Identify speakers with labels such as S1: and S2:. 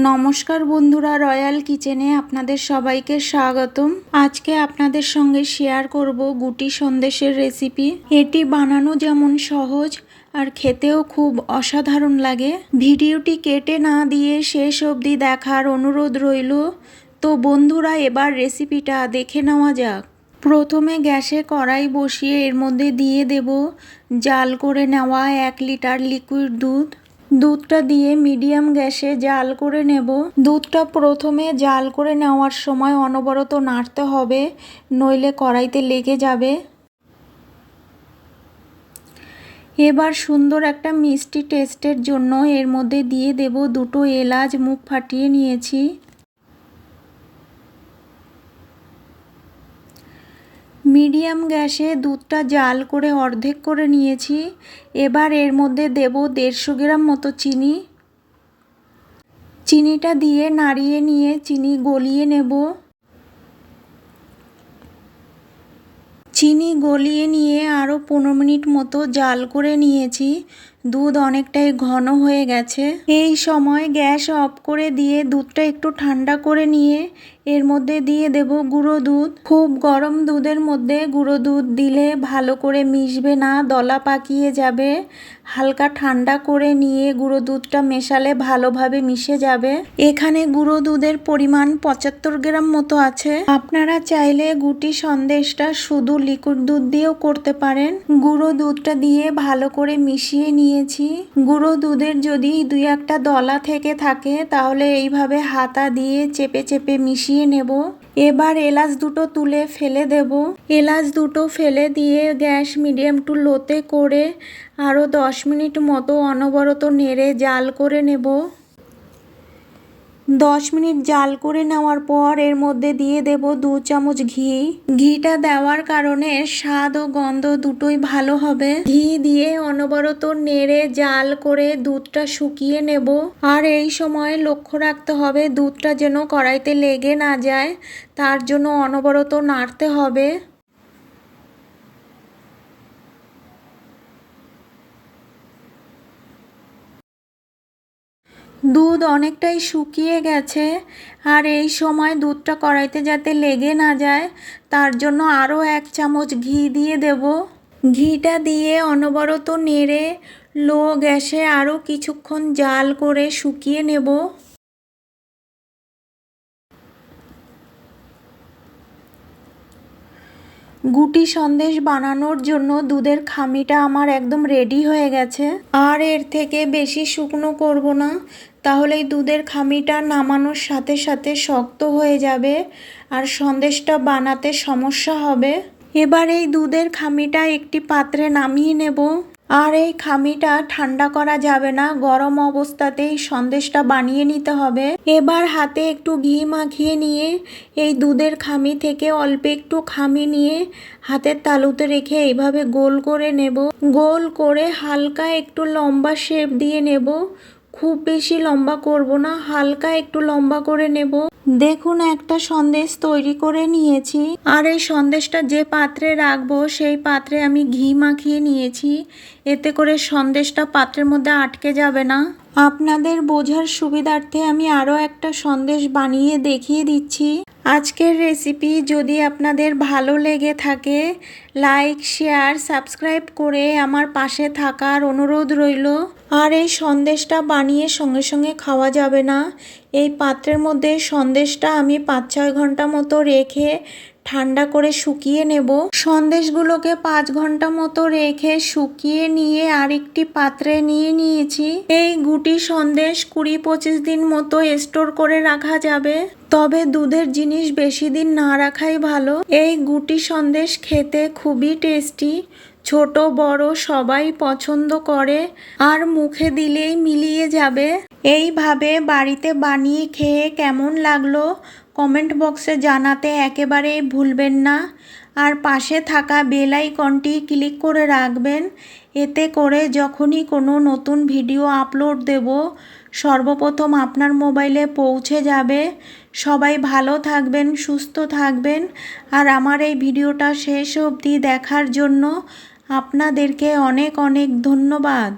S1: নমস্কার বন্ধুরা, রয়্যাল কিচেনে আপনাদের সবাইকে স্বাগতম। আজকে আপনাদের সঙ্গে শেয়ার করব গুটি সন্দেশের রেসিপি। এটি বানানো যেমন সহজ আর খেতেও খুব অসাধারণ লাগে। ভিডিওটি কেটে না দিয়ে শেষ অবধি দেখার অনুরোধ রইল। তো বন্ধুরা, এবার রেসিপিটা দেখে নেওয়া যাক। প্রথমে গ্যাসে কড়াই বসিয়ে এর মধ্যে দিয়ে দেব জাল করে নেওয়া 1 লিটার লিকুইড দুধ। দুধটা দিয়ে মিডিয়াম গ্যাসে জাল করে নেব। দুধটা প্রথমে জাল করে নেওয়ার সময় অনবরত নাড়তে হবে, নইলে কড়াইতে লেগে যাবে। এবার সুন্দর একটা মিষ্টি টেস্টের জন্য এর মধ্যে দিয়ে দেব 2টো এলাচ মুখ ফাটিয়ে নিয়েছি। মিডিয়াম গ্যাসে দুধটা জাল করে অর্ধেক করে নিয়েছি। এবার এর মধ্যে দেব 150 গ্রাম মতো চিনি। চিনিটা দিয়ে নাড়িয়ে নিয়ে চিনি গলিয়ে নেব। চিনি গলিয়ে নিয়ে আরও 15 মিনিট মতো জাল করে নিয়েছি। দুধ অনেকটাই ঘন হয়ে গেছে। এই সময় গ্যাস অফ করে দিয়ে দুধটা একটু ঠান্ডা করে নিয়ে এর মধ্যে দিয়ে দেব গুঁড়ো দুধ। খুব গরম দুধের মধ্যে গুঁড়ো দুধ দিলে ভালো করে মিশবে না, দলা পাকিয়ে যাবে। হালকা ঠান্ডা করে নিয়ে গুঁড়ো দুধটা মেশালে ভালোভাবে মিশে যাবে। এখানে গুঁড়ো দুধের পরিমাণ 75 গ্রাম মতো আছে। আপনারা চাইলে গুটি সন্দেশটা শুধু লিকুইড দুধ দিয়েও করতে পারেন। গুঁড়ো দুধটা দিয়ে ভালো করে মিশিয়ে নিয়েছি। গুঁড়ো দুধের যদি 2-1টা দলা থেকে থাকে তাহলে এইভাবে হাতা দিয়ে চেপে চেপে মিশিয়ে নেব। এবার এলাচ দুটো তুলে ফেলে দেব। এলাচ দুটো ফেলে দিয়ে গ্যাস মিডিয়াম টু লোতে করে আরও 10 মিনিট মতো অনবরত নেড়ে জাল করে নেব। 10 মিনিট জাল করে নেওয়ার পর এর মধ্যে দিয়ে দেব 2 চামচ ঘি। ঘিটা দেওয়ার কারণে স্বাদ ও গন্ধ দুটোই ভালো হবে। ঘি দিয়ে অনবরত নেড়ে জাল করে দুধটা শুকিয়ে নেব। আর এই সময় লক্ষ্য রাখতে হবে দুধটা যেন কড়াইতে লেগে না যায়, তার জন্য অনবরত নাড়তে হবে। দুধ অনেকটাই শুকিয়ে গেছে, আর এই সময় দুধটা কড়াইতে যাতে লেগে না যায় তার জন্য আরও 1 চামচ ঘি দিয়ে দেব। ঘিটা দিয়ে অনবরত নেড়ে লো গ্যাসে আরও কিছুক্ষণ জাল করে শুকিয়ে নেব। গুটি সন্দেশ বানানোর জন্য দুধের খামিটা আমার একদম রেডি হয়ে গেছে। আর এর থেকে বেশি শুকনো করব না, তাহলেই দুধের খামিটা নামানোর সাথে সাথে শক্ত হয়ে যাবে আর সন্দেশটা বানাতে সমস্যা হবে। এবার এই দুধের খামিটা একটি পাত্রে নামিয়ে নেব। আর এই খামিটা ঠান্ডা করা যাবে না, গরম অবস্থাতেই সন্দেশটা বানিয়ে নিতে হবে। এবার হাতে একটু ঘি মাখিয়ে নিয়ে এই দুধের খামি থেকে অল্প একটু খামি নিয়ে হাতের তালুতে রেখে এইভাবে গোল করে নেব। গোল করে হালকা একটু লম্বা শেপ দিয়ে নেব। খুব বেশি লম্বা করব না, হালকা একটু লম্বা করে নেব। দেখুন, একটা সন্দেশ তৈরি করে নিয়েছি। আর এই সন্দেশটা যে পাত্রে রাখবো সেই পাত্রে আমি ঘি মাখিয়ে নিয়েছি। এতে করে সন্দেশটা পাত্রের মধ্যে আটকে যাবে না। আপনাদের বোঝার সুবিধার্থে আমি আরও একটা সন্দেশ বানিয়ে দেখিয়ে দিচ্ছি। আজকের রেসিপি যদি আপনাদের ভালো লেগে থাকে, লাইক, শেয়ার, সাবস্ক্রাইব করে আমার পাশে থাকার অনুরোধ রইল। আর এই সন্দেশটা বানিয়ে সঙ্গে সঙ্গে খাওয়া যাবে না। এই পাত্রের মধ্যে সন্দেশটা আমি 5-6 ঘন্টা মতো রেখে ঠান্ডা করে শুকিয়ে নেব। সন্দেশগুলোকে 5 ঘন্টা মতো রেখে শুকিয়ে নিয়ে আরেকটি পাত্রে নিয়ে নিয়েছি। এই গুটি সন্দেশ 20-25 দিন মতো স্টোর করে রাখা যাবে। তবে দুধের জিনিস বেশি দিন না রাখাই ভালো। এই গুটি সন্দেশ খেতে খুবই টেস্টি, ছোট বড় সবাই পছন্দ করে আর মুখে দিলেই মিলিয়ে যাবে। এইভাবে বাড়িতে বানিয়ে খেয়ে কেমন লাগলো কমেন্ট বক্সে জানাতে একেবারেই ভুলবেন না। আর পাশে থাকা বেল আইকনটি ক্লিক করে রাখবেন। এতে করে যখনই কোনো নতুন ভিডিও আপলোড দেব সর্বপ্রথম আপনার মোবাইলে পৌঁছে যাবে। সবাই ভালো থাকবেন, সুস্থ থাকবেন। আর আমার এই ভিডিওটা শেষ অবধি দেখার জন্য আপনাদেরকে অনেক অনেক ধন্যবাদ।